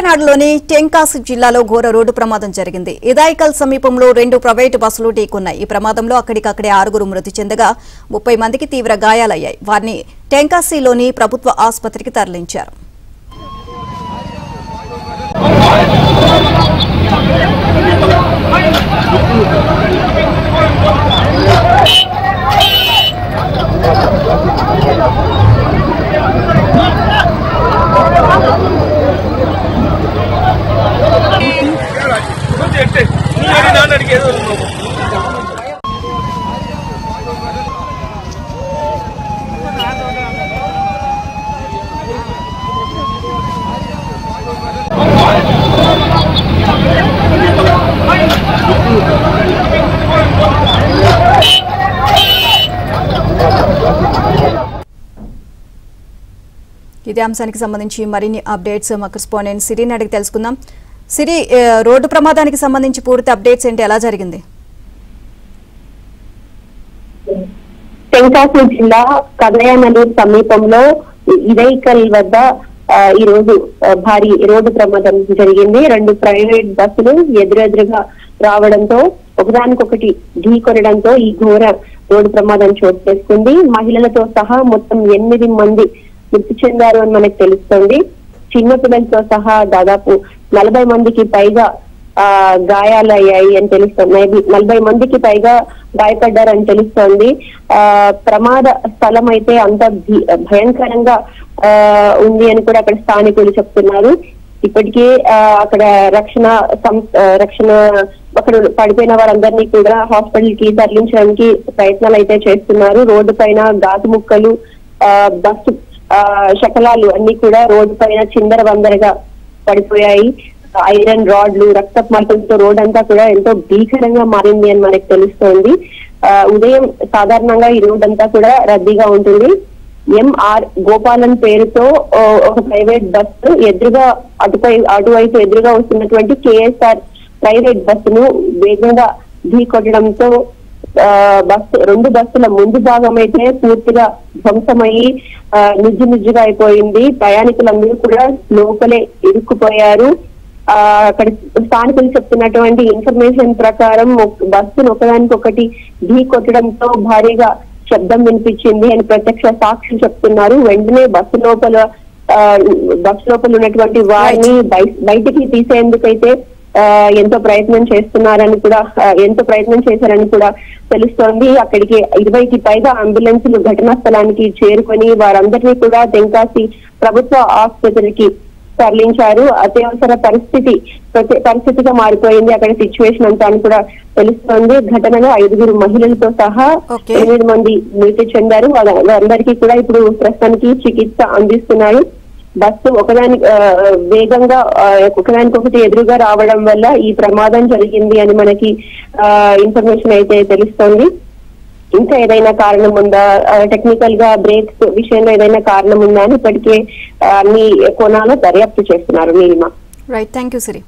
కాకినాడలోని టెంకాసి జిల్లాలో ఘోర రోడ్డు ప్రమాదం జరిగింది. ఇదాయికల్ సమీపంలో 2 ప్రైవేటు బస్సులు ఢీకొన్నాయి. ఈ ప్రమాదంలో అక్కడికక్కడే 6 మృతి చెందగా 30 మందికి తీవ్ర గాయాలయ్యాయి. వారిని టెంకాసిలోని ప్రభుత్వ ఆసుపత్రికి తరలించారు. ఇదే అంశానికి సంబంధించి మరిన్ని అప్డేట్స్ మా కరెస్పాండెంట్ సిరిని అడిగి తెలుసుకుందాం. సిరి, రోడ్డు ప్రమాదానికి సంబంధించి పూర్తి అప్డేట్స్ ఏంటి, ఎలా జరిగింది? టెంకాసి జిల్లా కదయానల్లూరు సమీపంలో ఇదైకల్ వద్ద ఈ రోజు భారీ రోడ్డు ప్రమాదం జరిగింది. 2 ప్రైవేట్ బస్సులు ఎదురెదురుగా రావడంతో ఒకదానికొకటి ఢీకొనడంతో ఈ ఘోర రోడ్డు ప్రమాదం చోటు చేసుకుంది. మహిళలతో సహా మొత్తం 8 మంది మృతి చెందారు అని మనకు తెలుస్తోంది. చిన్న పిల్లలతో సహా దాదాపు 40 మందికి పైగా గాయాలయ్యాయి అని తెలుస్తోంది. 40 మందికి పైగా గాయపడ్డారని తెలుస్తోంది. ప్రమాద స్థలం అయితే అంత భయంకరంగా ఉంది అని కూడా అక్కడ స్థానికులు చెప్తున్నారు. ఇప్పటికే అక్కడ రక్షణ అక్కడ పడిపోయిన వారందరినీ కూడా హాస్పిటల్ కి తరలించడానికి ప్రయత్నాలు అయితే చేస్తున్నారు. రోడ్డు పైన ఘాతు ముక్కలు, బస్సు శకలాలు అన్ని కూడా రోడ్డు పైన చిందర వందరగా పడిపోయాయి. ఐరన్ రాడ్లు, రక్తపు మరకలతో రోడ్ అంతా కూడా ఎంతో భీకరంగా మారింది అని మనకు తెలుస్తోంది. ఉదయం సాధారణంగా ఈ రోడ్ అంతా కూడా రద్దీగా ఉంటుంది. ఎంఆర్ గోపాలన్ పేరుతో ఒక ప్రైవేట్ బస్సు ఎదురుగా అటువైపు ఎదురుగా వస్తున్నటువంటి కేఎస్ఆర్ ప్రైవేట్ బస్సును వేగంగా ఢీకొట్టడంతో బస్సు 2 బస్సుల ముందు భాగం అయితే పూర్తిగా ధ్వంసమయ్యి నిజ్జుగా అయిపోయింది. ప్రయాణికులందరూ కూడా లోపలే ఇరుక్కుపోయారు. అక్కడ స్థానికులు చెప్తున్నటువంటి ఇన్ఫర్మేషన్ ప్రకారం బస్సును ఒకదానికొకటి ఢీకొట్టడంతో భారీగా శబ్దం వినిపించింది అని ప్రత్యక్ష సాక్షులు చెప్తున్నారు. వెంటనే బస్సు లోపల ఉన్నటువంటి వారిని బయటికి తీసేందుకైతే ఎంతో ప్రయత్నం చేశారని కూడా తెలుస్తోంది. అక్కడికి 20కి పైగా అంబులెన్సులు ఘటనా స్థలానికి చేరుకొని వారందరినీ కూడా టెంకాసి ప్రభుత్వ ఆసుపత్రికి తరలించారు. అత్యవసర పరిస్థితిగా మారిపోయింది అక్కడ సిచ్యువేషన్ అంతా అని కూడా తెలుస్తోంది. ఘటనలో 5 మహిళలతో సహా 8 మంది మృతి చెందారు. వారందరికీ కూడా ఇప్పుడు ప్రస్తుతానికి చికిత్స అందిస్తున్నారు. బస్సు వేగంగా ఒకదానికొకటి ఎదురుగా రావడం వల్ల ఈ ప్రమాదం జరిగింది అని మనకి ఇన్ఫర్మేషన్ అయితే తెలుస్తోంది. ఇంకా ఏదైనా కారణం ఉందా, టెక్నికల్ గా బ్రేక్స్ విషయంలో ఏదైనా కారణం ఉందా అని ఇప్పటికే అన్ని కోణాల్లో దర్యాప్తు చేస్తున్నారు. Neelima. Right, thank you Siri.